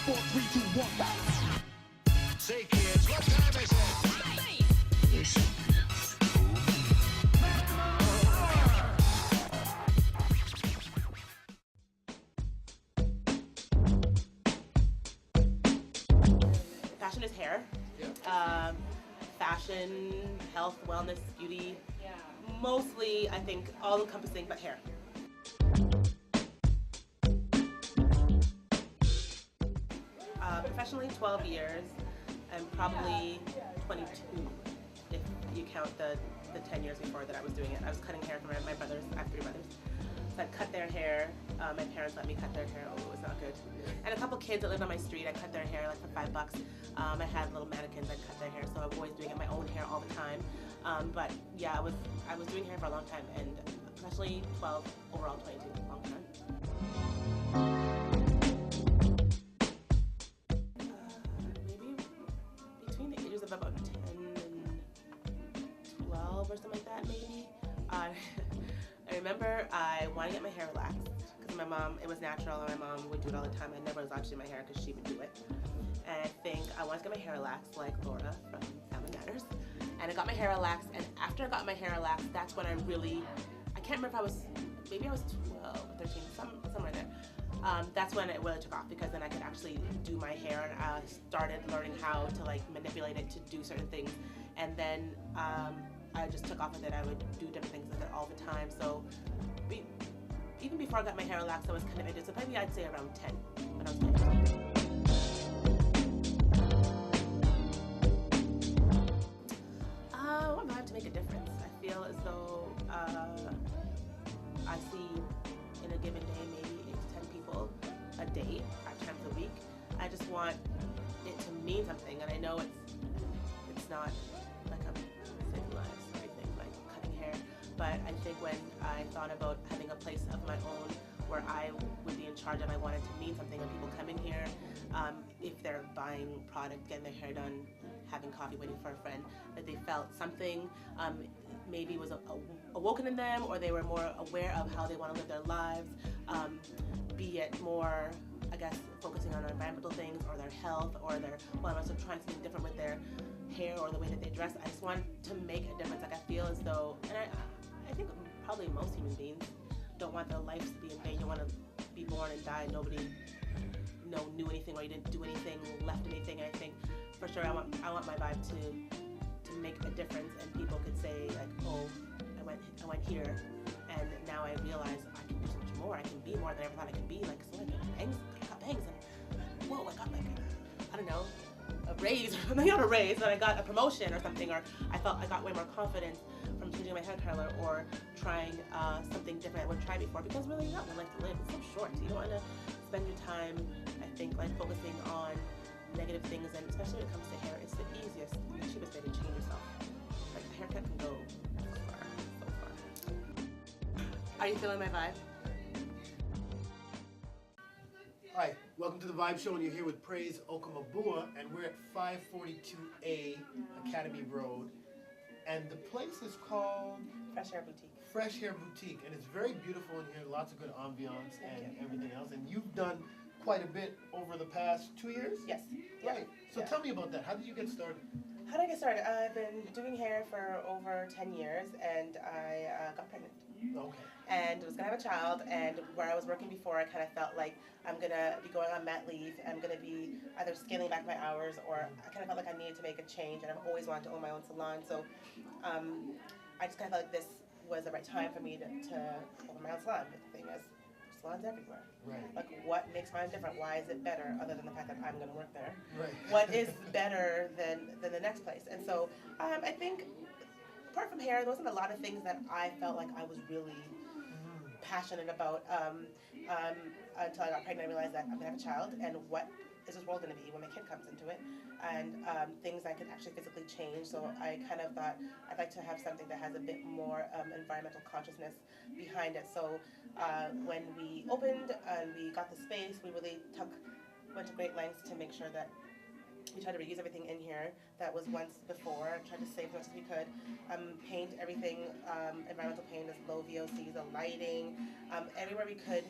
4, 3, 2, 1. Say kids, what time is it? There's something else. Fashion is hair. Fashion, health, wellness, beauty. Mostly, I think, all encompassing, but hair. Professionally, 12 years, and probably 22 if you count the 10 years before that I was doing it. I was cutting hair for my brothers. I have 3 brothers. So I'd cut their hair. My parents let me cut their hair. Oh, it was not good. And a couple kids that lived on my street, I cut their hair like for $5. I had little mannequins, I'd cut their hair, so I was always doing it my own hair all the time. But yeah, I was doing hair for a long time, and professionally 12, overall 22, long time. Maybe between the ages of about 10 and 12 or something like that, maybe. I remember I wanted to get my hair relaxed because my mom, it was natural and my mom would do it all the time. I never was allowed to do my hair because she would do it. And I think I wanted to get my hair relaxed like Laura from Family Matters. And I got my hair relaxed, and after I got my hair relaxed, that's when I really, I can't remember if I was, maybe I was 12 or 13, somewhere there. That's when it really took off, because then I could actually do my hair, and I started learning how to like manipulate it to do certain things. And then I just took off with it. I would do different things with it all the time. So even before I got my hair relaxed, I was kind of into it. So maybe I'd say around 10, when I was 10 years old. I want my life to make a difference. I feel as though I see in a given day maybe 8 to 10 people a day, 5 times a week. I just want it to mean something, and I know it's not like I'm saving lives or anything, like cutting hair, but I think when I thought about having a place of my own where I would be in charge and I wanted to mean something when people come in here, if they're buying product, getting their hair done, having coffee, waiting for a friend, that they felt something maybe was awoken in them, or they were more aware of how they want to live their lives, be it more, I guess, focusing on environmental things or their health or their wellness, or trying something different with their hair or the way that they dress. I just want to make a difference. Like I feel as though, and I think probably most human beings don't want their lives to be in vain. You want to be born and die, nobody knew anything, or you didn't do anything, left anything. And I think for sure I want my vibe to make a difference, and people could say like, oh, I went here, and now I realize I can do so much more. I can be more than I ever thought I could be. Like, so I got bangs, and whoa, I got like, I don't know, a raise, or not a raise, but I got a promotion or something, or I felt I got way more confidence from changing my hair color or trying something different I wouldn't try before, because really you got one life to live. It's so short. You don't want to spend your time, I think, like focusing on negative things, and especially when it comes to hair, it's the easiest and cheapest way to change yourself. Like a haircut can go so far, so far. Are you feeling my vibe? Hi, welcome to the Vibe Show, and you're here with Praise Okamabuwa, and we're at 542A Academy Road, and the place is called Fresh Hair Boutique. Fresh Hair Boutique, and it's very beautiful in here, lots of good ambiance and everything else, and you've done quite a bit over the past 2 years? Yes. Right, so tell me about that. How did you get started? How did I get started? I've been doing hair for over 10 years, and I got pregnant. Okay. And was gonna have a child, and where I was working before, I kind of felt like I'm gonna be going on mat leave. I'm gonna be either scaling back my hours, or I kind of felt like I needed to make a change, and I've always wanted to own my own salon. So I just kind of felt like this was the right time for me to open my own salon. But the thing is, salons everywhere. Right. Like, what makes mine different? Why is it better, other than the fact that I'm going to work there? Right. What is better than the next place? And so I think, apart from hair, there wasn't a lot of things that I felt like I was really passionate about until I got pregnant. I realized that I'm going to have a child, and what is this world going to be when my kid comes into it, and things I could actually physically change. So I kind of thought I'd like to have something that has a bit more environmental consciousness behind it. So when we opened and we got the space, we really went to great lengths to make sure that we tried to reuse everything in here that was once before, tried to save as much as we could, paint everything, environmental paint, as low VOCs, the lighting, everywhere we could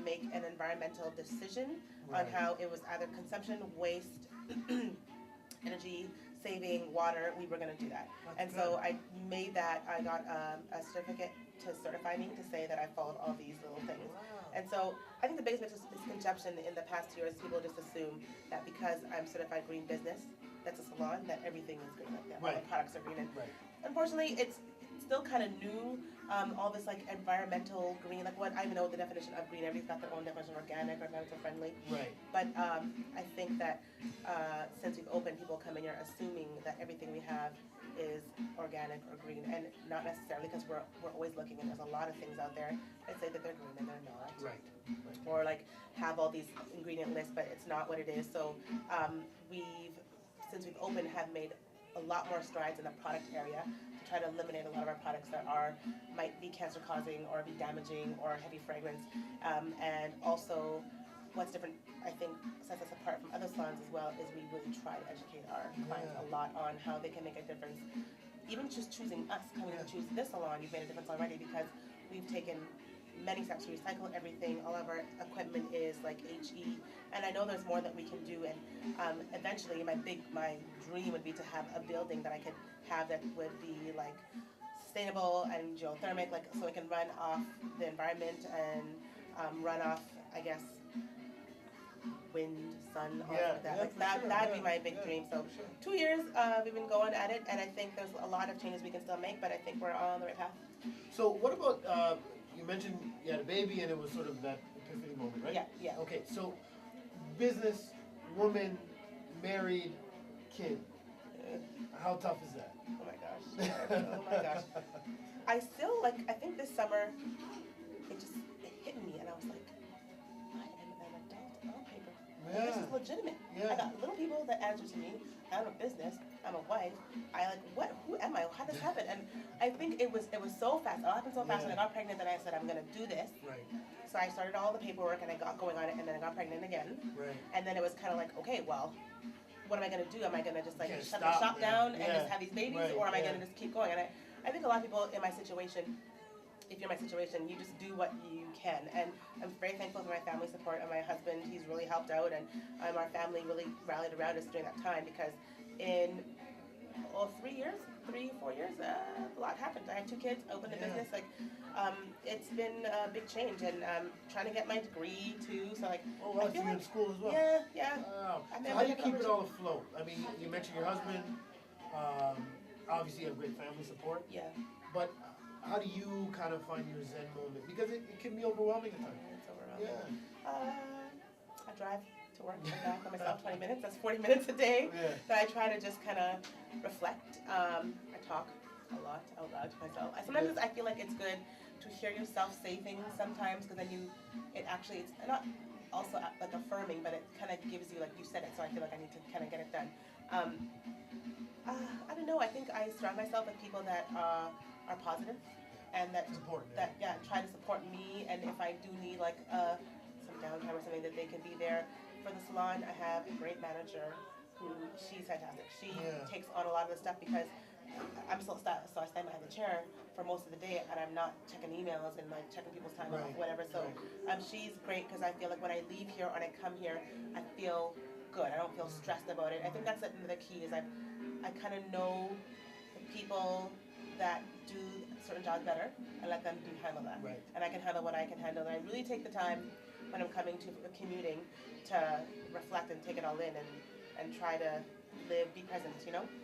make an environmental decision Right. on how it was either consumption, waste, energy saving, water. We were going to do that, and so I made that. I got a certificate to certify me to say that I followed all these little things. And so I think the biggest misconception in the past years, people just assume that because I'm certified green business, that's a salon, that everything is green, like that all the products are green. And unfortunately, it's still kind of new. All this like environmental green, like what I even know the definition of green. Everybody's got their own definition of organic or environmental friendly. Right. But I think that since we've opened, people come in here assuming that everything we have is organic or green, and not necessarily, because we're always looking, and there's a lot of things out there that say that they're green and they're not. Right. Or like have all these ingredient lists, but it's not what it is. So since we've opened, have made a lot more strides in the product area to try to eliminate a lot of our products that might be cancer causing or be damaging or heavy fragrance. And also, what's different, I think, sets us apart from other salons as well, is we really try to educate our clients a lot on how they can make a difference. Even just choosing us, coming to choose this salon, you've made a difference already, because we've taken many steps to recycle everything. All of our equipment is like HE, and I know there's more that we can do. And eventually, my dream would be to have a building that I could have that would be like sustainable and geothermic, like so it can run off the environment and run off, I guess, wind, sun, all of that. Like that'd be my big dream. So 2 years we've been going at it, and I think there's a lot of changes we can still make, but I think we're all on the right path. So what about, you mentioned you had a baby and it was sort of that epiphany moment, right? Yeah. Okay, so business, woman, married, kid. How tough is that? Oh my gosh. I still, I think this summer, it hit me, and I was like, I am an adult on paper. Yeah. This is legitimate. Yeah. I got little people that answer to me. I have a business. I'm a wife. Who am I? How did this happen? And I think it was so fast. It all happened so fast. When I got pregnant, then I said, I'm going to do this. Right. So I started all the paperwork, and I got going on it, and then I got pregnant again. Right. And then it was kind of like, okay, well, what am I going to do? Am I going to just shut the stop, shop down and just have these babies? Right, Or am I going to just keep going? And I think a lot of people in my situation, if you're in my situation, you just do what you can. And I'm very thankful for my family support and my husband. He's really helped out, and our family really rallied around us during that time, because in 3, 4 years, a lot happened. I had 2 kids, opened a business. It's been a big change, and trying to get my degree too. So I so feel you're in school as well? Yeah. Wow. I mean, So how do you keep it all afloat? I mean, you mentioned your husband. Obviously, you have great family support. Yeah. But how do you kind of find your zen moment? Because it can be overwhelming at times. It's overwhelming. Yeah. I drive to work and back by myself 20 minutes. That's 40 minutes a day. Yeah. So I try to just kind of reflect. I talk a lot out loud to myself. Sometimes I feel like it's good to hear yourself say things sometimes, because then it's not also like affirming, but it kind of gives you, like, you said it, so I feel like I need to kind of get it done. I don't know. I think I surround myself with people that are positive, and that try to support me. And if I do need some downtime or something, that they can be there for the salon. I have a great manager she's fantastic. She takes on a lot of the stuff, because I'm still a stylist, so I stand behind the chair for most of the day, and I'm not checking emails and checking people's time off, whatever. So she's great, because I feel like when I leave here or when I come here, I feel good. I don't feel stressed about it. I think that's the key, is I kind of know the people that do certain jobs better, and let them handle that. And I can handle what I can handle. And I really take the time when I'm coming to commuting to reflect and take it all in, and try to be present,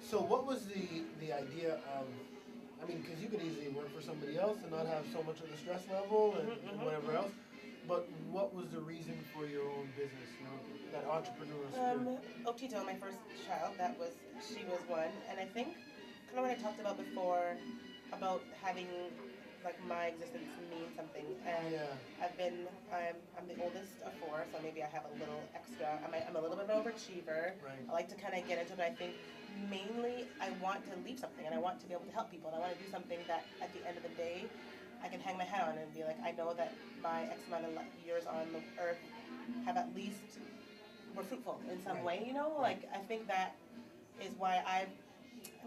So what was the idea of, I mean, because you could easily work for somebody else and not have so much of the stress level and whatever else, but what was the reason for your own business, that entrepreneurial spirit? Otito, my first child, she was one, and I think kind of what I talked about before, about having my existence mean something, and I'm the oldest of 4, so maybe I have a little extra. I'm a little bit of an overachiever. I like to kind of get into it. I think mainly I want to leave something, and I want to be able to help people, and I want to do something that at the end of the day I can hang my hat on and be like, I know that my X amount of years on the earth have at least were fruitful in some way, I think that is why I've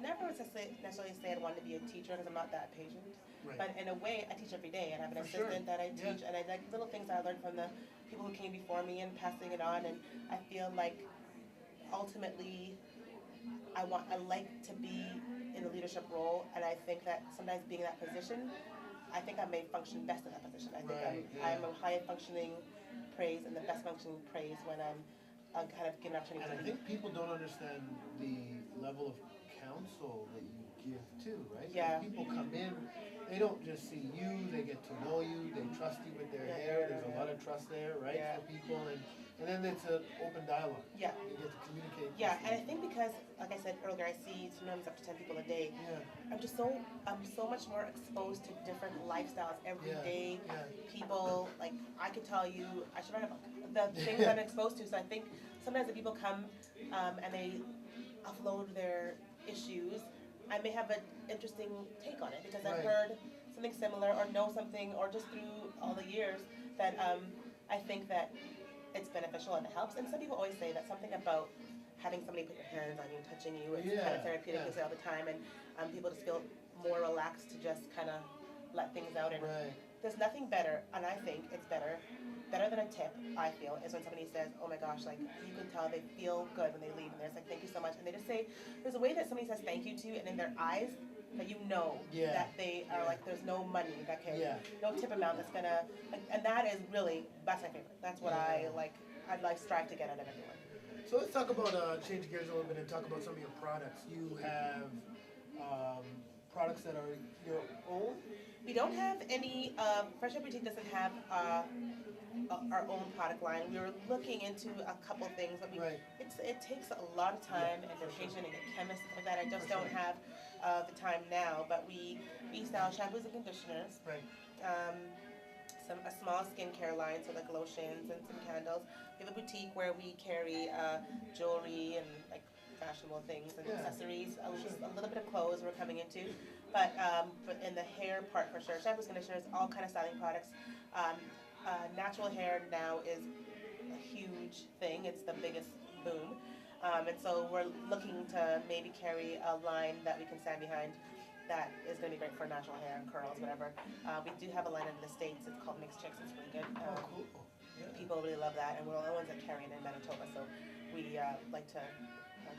never necessarily say I wanted to be a teacher, because I'm not that patient. Right. But in a way, I teach every day, and I have an For sure. assistant that I Yeah. teach, and I like little things that I learned from the people who came before me and passing it on. And I feel like ultimately, I like to be in a leadership role, and I think that sometimes being in that position, I think I may function best in that position. I think Right, I'm a high functioning praise and the best functioning praise when I'm kind of given an opportunity And I to think people don't understand the level of counsel that you give too, right? Yeah. When people come in, they don't just see you, they get to know you, they trust you with their hair, there's a lot of trust there, right, Yeah. for people, and then it's an open dialogue. Yeah. You get to communicate. Yeah, with and I people. think because, like I said earlier, I see sometimes up to 10 people a day. Yeah. I'm so much more exposed to different lifestyles every Yeah, day. yeah. People, like, I could tell you, I should write a book. The things I'm exposed to. So I think sometimes the people come and they upload their issues, I may have an interesting take on it because I've Right. heard something similar or know something or just through all the years that I think that it's beneficial and it helps. And some people always say that something about having somebody put your hands on you and touching you, it's kind of therapeutic, Yeah. they say all the time, and people just feel more relaxed to just kind of let things out. And Right. there's nothing better, and I think it's better than a tip, I feel, is when somebody says, oh my gosh, like, you can tell they feel good when they leave, and they're just like, thank you so much. And they just say, there's a way that somebody says thank you to, and in their eyes, that you know Yeah. that they are like, there's no money that can, Yeah. no tip amount that's gonna, like, and that is really, that's my favorite. That's what Yeah. I'd like strive to get out of everyone. So let's talk about, change gears a little bit and talk about some of your products. You have products that are your own? We don't have any, Fresh Up Boutique doesn't have our own product line. We were looking into a couple things, but Right. it takes a lot of time Yeah, and for dedication sure. and get chemists and stuff like that. I just For don't sure. have the time now, but we sell shampoos and conditioners, Right. a small skincare line, so like lotions and some candles. We have a boutique where we carry jewelry and like fashionable things and Yeah, accessories, for sure. a little bit of clothes we're coming into, but in the hair part for sure, shampoos, conditioners, all kind of styling products. Natural hair now is a huge thing. It's the biggest boom. And so we're looking to maybe carry a line that we can stand behind that is going to be great for natural hair and curls, whatever. We do have a line in the States. It's called Mixed Chicks. It's really good. Cool. Yeah. People really love that, and we're the only ones that carry it in Manitoba, so we like to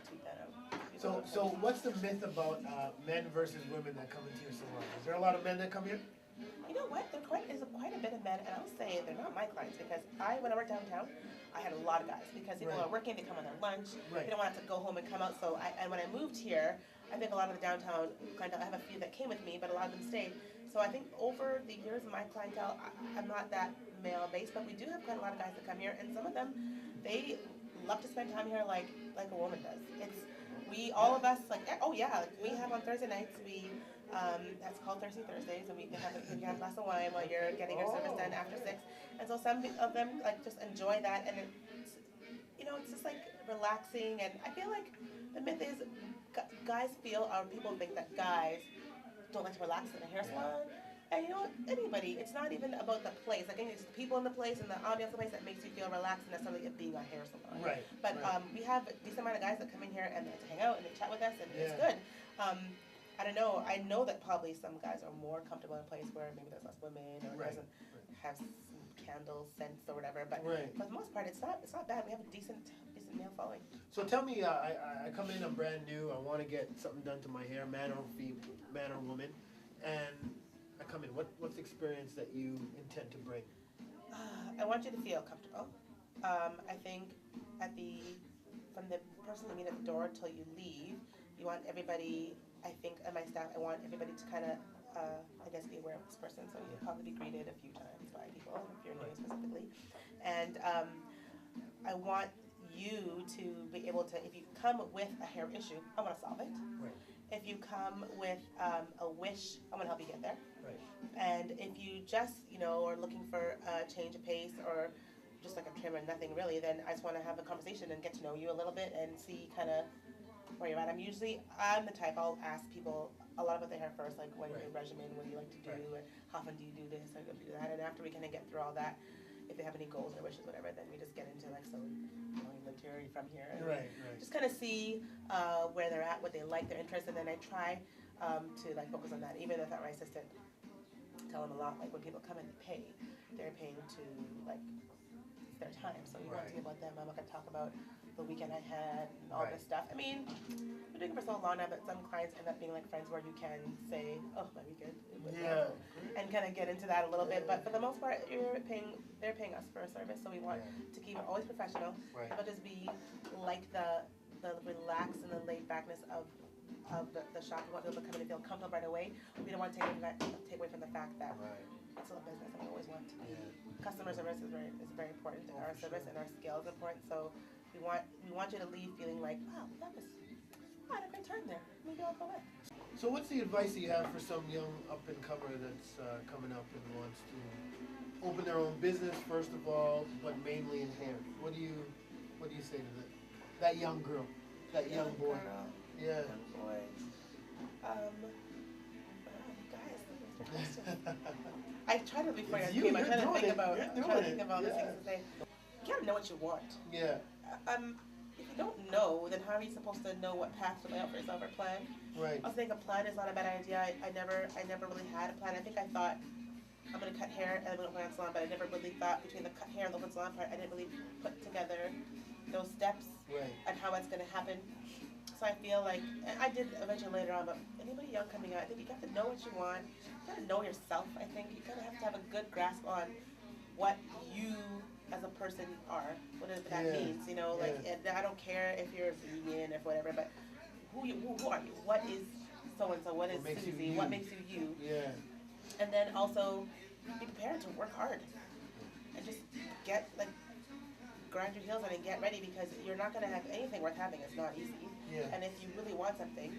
tweet that out. So what's the myth about men versus women that come into your salon? Is there a lot of men that come here? You know what? There's quite a bit of men, and I'll say they're not my clients because when I worked downtown, I had a lot of guys because people Right. are working, they come on their lunch, Right. they don't want to go home and come out. So when I moved here, I think a lot of the downtown clientele, I have a few that came with me, but a lot of them stayed. So I think over the years, my clientele, I'm not that male based, but we do have quite a lot of guys that come here, and some of them, they love to spend time here like a woman does. All of us, we have on Thursday nights, that's called Thirsty Thursdays, and we can have a glass of wine while you're getting your service done after 6. And so some of them like just enjoy that, and it's just like relaxing. And I feel like the myth is guys feel, or people think that guys don't like to relax in a hair salon. And you know what? Anybody. It's not even about the place. I think it's the people in the place and the ambiance of the place that makes you feel relaxed, and necessarily it being a hair salon. Right. But right. We have a decent amount of guys that come in here and they hang out and they chat with us, and it's Yeah. good. I don't know. I know that probably some guys are more comfortable in a place where maybe there's less women or Right. doesn't have some candle scents or whatever. But Right. for the most part, it's not bad. We have a decent male following. So tell me, I come in, I'm brand new, I want to get something done to my hair, man or woman, and I come in. What's the experience that you intend to bring? I want you to feel comfortable. I think from the person you meet at the door till you leave, you want everybody, I think, and my staff, I want everybody to kind of, be aware of this person. So you'll probably be greeted a few times by people, if you're new specifically. And I want you to be able to, if you come with a hair issue, I want to solve it. Right. If you come with a wish, I want to help you get there. Right. And if you just, are looking for a change of pace or just like a trim or nothing really, then I just want to have a conversation and get to know you a little bit and see kind of where you're at. I'm the type, I'll ask people a lot about their hair first, like what your regimen, what do you like to do, and how often do you do this, how do you do that, and after we kind of get through all that, if they have any goals or wishes, whatever, then we just get into like, so you lived here, are you from here? And Right. just kind of see where they're at, what they like, their interests, and then I try to like focus on that, even if that my assistant tell them a lot, like when people come in to pay, they're paying to like their time. So we want to be about them. I'm not going to talk about the weekend I had and all this stuff. I mean, we're doing it for so long now that some clients end up being like friends where you can say, oh, my weekend, it was awesome, and kind of get into that a little bit. But for the most part, they're paying us for a service, so we want to keep it always professional, but just be like the relax and the laid backness of the shop. We want people to come in and feel comfortable right away. We don't want to take away from the fact that it's still a business, and we always want to be. Customer service is very important. Our service and our skill is important. So we want you to leave feeling like, wow, I had a great time there. Maybe I'll go back. So what's the advice you have for some young up-and-comer that's coming up and wants to open their own business, first of all, but mainly in hair? What do you say to that young girl, that young boy? Girl. Yeah. Young boy. Guys, I tried it before you came. I tried to think about the things to say. You gotta know what you want. Yeah. If you don't know, then how are you supposed to know what path to lay out for yourself or plan? Right. I think a plan is not a bad idea. I never really had a plan. I think I thought I'm gonna cut hair and I'm gonna open a salon, but I never really thought between the cut hair and the open salon part. I didn't really put together those steps and how it's gonna happen. So I feel like, and I did eventually later on, but anybody young coming out, I think you have to know what you want. You gotta know yourself. I think you kind of have to have a good grasp on what you as a person are, whatever that means. You know, like I don't care if you're vegan or whatever, but who are you? What is so and so? What is Susie? What makes you you? Yeah. And then also be prepared to work hard and just grind your heels on and get ready, because you're not going to have anything worth having. It's not easy. Yeah. And if you really want something,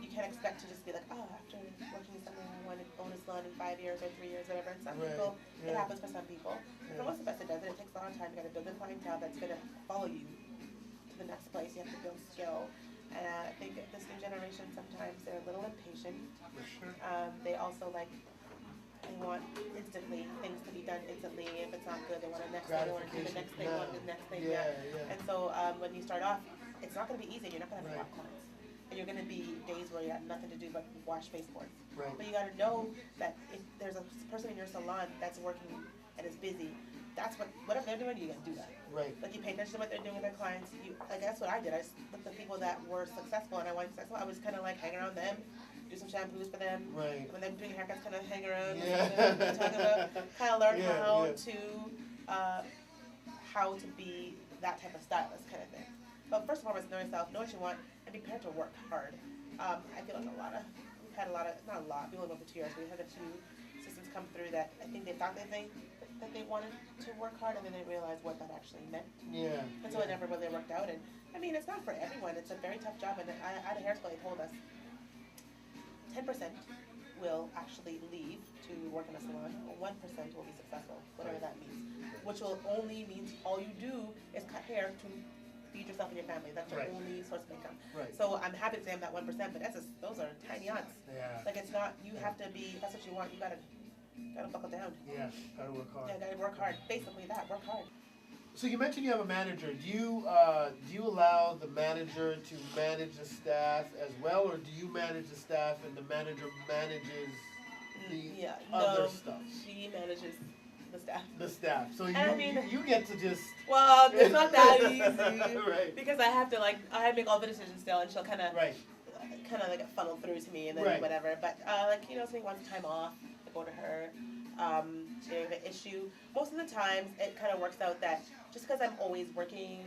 you can't expect to just be like, oh, after working somewhere, I want to own a salon in 5 years or 3 years, whatever. And some people, it happens for some people. For most of us, it doesn't. It takes a long time. You got to build a clientele that's going to follow you to the next place. You have to build skill. And I think this new generation, sometimes they're a little impatient. They also they want instantly things to be done instantly. If it's not good, they want the next thing. They want to do the next thing. They want the next thing. And so when you start off, it's not going to be easy. You're not going to have a lot of clients. And you're going to be days where you have nothing to do but wash baseboards. Right. But you got to know that if there's a person in your salon that's working and is busy, that's whatever they're doing, you got to do that. Right. Like you pay attention to what they're doing with their clients. That's what I did. I just looked at people that were successful, and I wanted successful. I was kind of like hang around them, do some shampoos for them. Right. When they're doing haircuts, kind of hang around. Yeah. Talk about kind of learn how to be that type of stylist kind of thing. But first of all, know yourself, know what you want, and be prepared to work hard. I feel like we've had not a lot, we only went for 2 years, but we had a few systems come through that I think they thought that they wanted to work hard, and then they realized what that actually meant. Yeah. And so it never really worked out. And I mean, it's not for everyone. It's a very tough job. And I had a hair school, they told us 10% will actually leave to work in a salon, 1% will be successful, whatever that means. Which will only means all you do is cut hair to feed yourself and your family. That's your only source of income. Right. So I'm happy to say I'm that 1%, but those are tiny odds. Yeah. Like it's not, you have to be, that's what you want, you gotta buckle down. Yeah, gotta work hard. Yeah, gotta work hard. Basically that, work hard. So you mentioned you have a manager. Do you allow the manager to manage the staff as well, or do you manage the staff and the manager manages the other stuff? She manages the staff. The staff. So you get to just. Well, it's not that easy. Right. Because I have to I make all the decisions still, and she'll kind of like funnel through to me and then whatever. But somebody wants time off, I go to her. They have an issue. Most of the times, it kind of works out that just because I'm always working,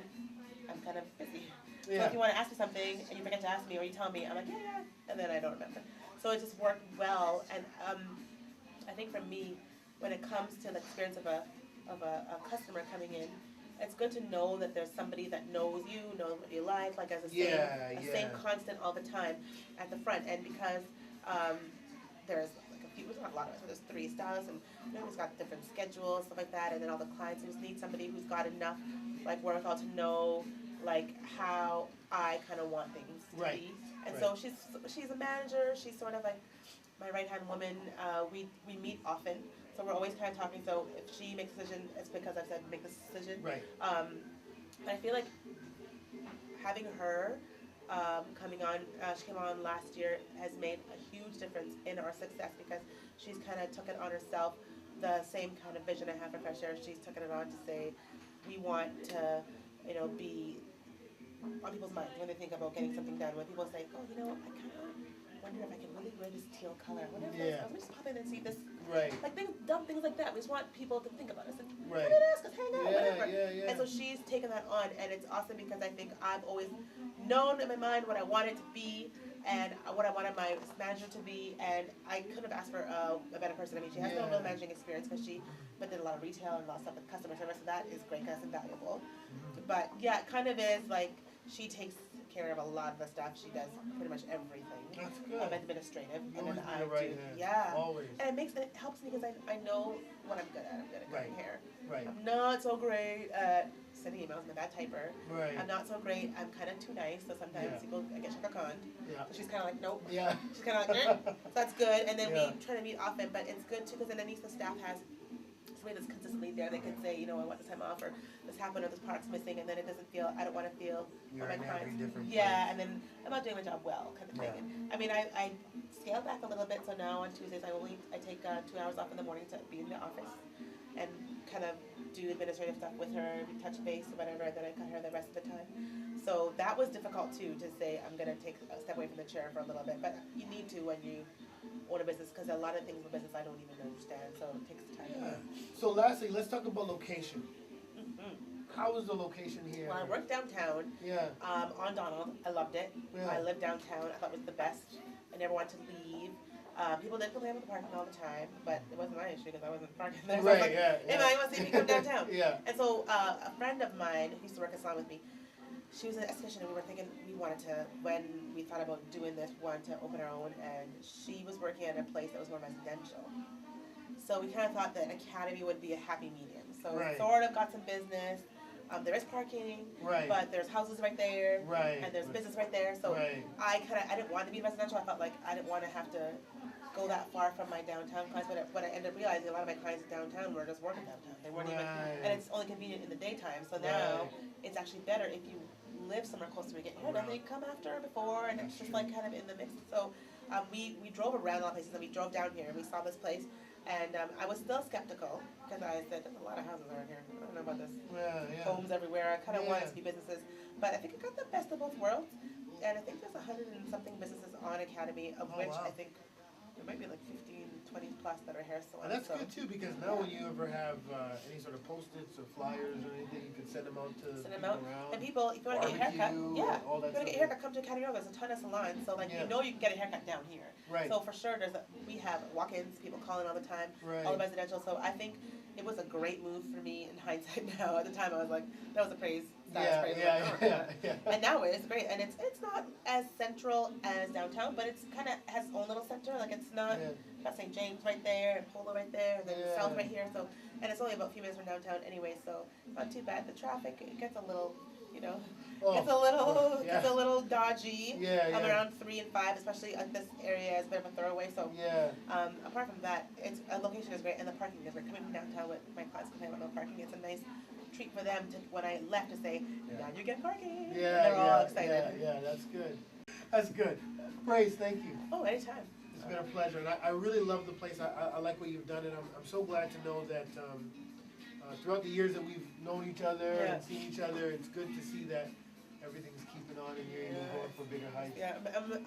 I'm kind of busy. Yeah. So if you want to ask me something and you forget to ask me, or you tell me, I'm like, yeah, and then I don't remember. So it just worked well. And I think for me, when it comes to the experience of a customer coming in, it's good to know that there's somebody that knows you, knows what you like as a same constant all the time at the front. And because there's there's not a lot of us, but there's 3 stylists, and everyone's got different schedules, stuff like that, and then all the clients just need somebody who's got enough wherewithal to know how I kind of want things to be. And so she's a manager. She's sort of like my right hand woman. We meet often, so we're always kind of talking. So if she makes a decision, it's because I've said make this decision. Right. But I feel like having her coming on. She came on last year, has made a huge difference in our success because she's kind of took it on herself. The same kind of vision I have for Fresh Air, she's taken it on to say, we want to, be on people's minds when they think about getting something done. When people say, oh, I kind of wonder if I can really wear this teal color. I wonder if let me just pop in and see this. Right. Like dumb things like that. We just want people to think about us and Right. come and ask us, hang out, whatever. Yeah. And so she's taken that on, and it's awesome because I think I've always known in my mind what I wanted to be and what I wanted my manager to be, and I couldn't have asked for a better person. I mean, she has no real managing experience because she did a lot of retail and a lot of stuff with customer service, so that is great, that's invaluable. But yeah, it kind of is like she takes care of a lot of the stuff. She does pretty much everything. That's good. I'm administrative, and then I right do, hand. Always. And it helps me because I know what I'm good at. I'm good at cutting hair. Right. I'm not so great at sending emails. I'm a bad typer. Right. I'm not so great. I'm kind of too nice, so sometimes people I get shaka khan. Yeah. So she's kind of like, nope. Yeah. She's kind of like, so that's good. And then we try to meet often, but it's good too because then at least the staff has somebody that's consistently there. They could say, I want this time off, or this happened, or this product's missing, and then it doesn't feel. I don't want to feel. You're my in clients. every different place. Yeah, and then I'm not doing my job well, kind of thing. And, I mean, I scaled back a little bit, so now on Tuesdays I take 2 hours off in the morning to be in the office and kind of do administrative stuff with her, touch base or whatever, and then I cut her the rest of the time. So that was difficult too, to say I'm gonna take a step away from the chair for a little bit, but you need to when you own a business, because a lot of things in business I don't even understand, so it takes time. So lastly, let's talk about location. How is the location here? Well, I work downtown. On Donald. I loved it. I lived downtown. I thought it was the best. I never wanted to leave. People did complain about the parking all the time, but it wasn't my issue because I wasn't parking there. So I was like, hey man, you want to see me come downtown? And so a friend of mine who used to work at Salon with me, she was an esthetician, and we were thinking we wanted to, when we thought about doing this, wanted to open our own, and she was working at a place that was more residential. So we kind of thought that Academy would be a happy medium. So we sort of got some business. There is parking, but there's houses right there, and there's business right there. So I didn't want to be residential. I felt like I didn't want to have to go that far from my downtown clients. But I ended up realizing a lot of my clients downtown were just working downtown. They weren't even, and it's only convenient in the daytime. So now it's actually better if you live somewhere close to me, get your hair done, they come after or before, and it's just like kind of in the mix. So we drove around a lot of places, and we drove down here, and we saw this place. And I was still skeptical because I said, there's a lot of houses around here. I don't know about this. Homes everywhere. I kind of wanted to be businesses. But I think it got the best of both worlds. And I think there's 100 and something businesses on Academy, of which I think there might be like 15, 20 plus that are hair salons. And that's good too, because now when you ever have any sort of post-its or flyers or anything, you can send them out to people around. And people, if you want to get a haircut, all that if you want to get a haircut, come to Academy Road. There's a ton of salons, so like you can get a haircut down here. So for sure, we have walk-ins, people calling all the time, all the residential. So I think it was a great move for me in hindsight. Now at the time, I was like, that was a praise. And now it is great, and it's not as central as downtown, but it's kind of has its own little center. Like it's not got St. James right there and Polo right there, and then South right here. So and it's only about a few minutes from downtown anyway, so not too bad. The traffic, it gets a little, it's a little dodgy. Around 3 and 5, especially this area is a bit of a throwaway. So apart from that, it's location is great, and the parking is great. Coming from downtown with my clients complain about no parking, it's a nice treat for them to when I left to say, now you get parking. They're all excited. That's good. That's good. Praise, thank you. Oh, anytime. It's been a pleasure, and I really love the place. I like what you've done, and I'm so glad to know that throughout the years that we've known each other and seen each other, it's good to see that everything's keeping on and you're even going for bigger heights.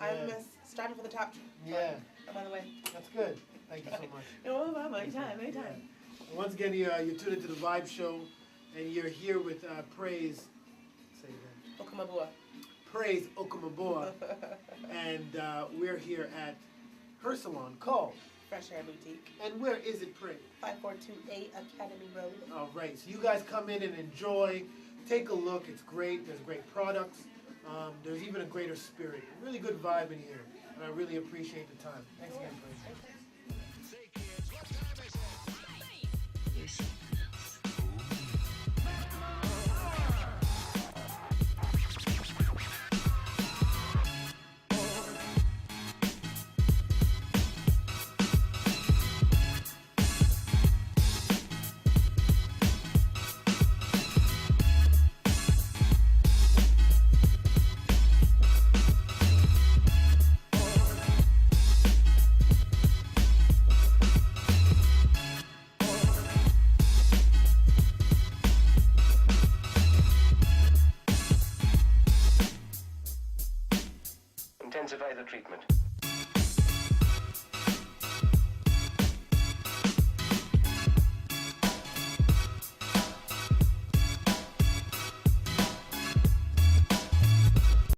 I'm striving for the top. I'm on the way. That's good. Thank you so much. No, anytime. Once again, you tuned into the Vibe Show, and you're here with Praise. Say that. Okamabuwa. Praise Okamabuwa, and we're here at her salon called Fresh Air Boutique. And where is it, Praise? 5428 Academy Road. All right, so you guys come in and enjoy. Take a look. It's great. There's great products. There's even a greater spirit. Really good vibe in here, and I really appreciate the time. Thanks again, Praise. intensify the treatment.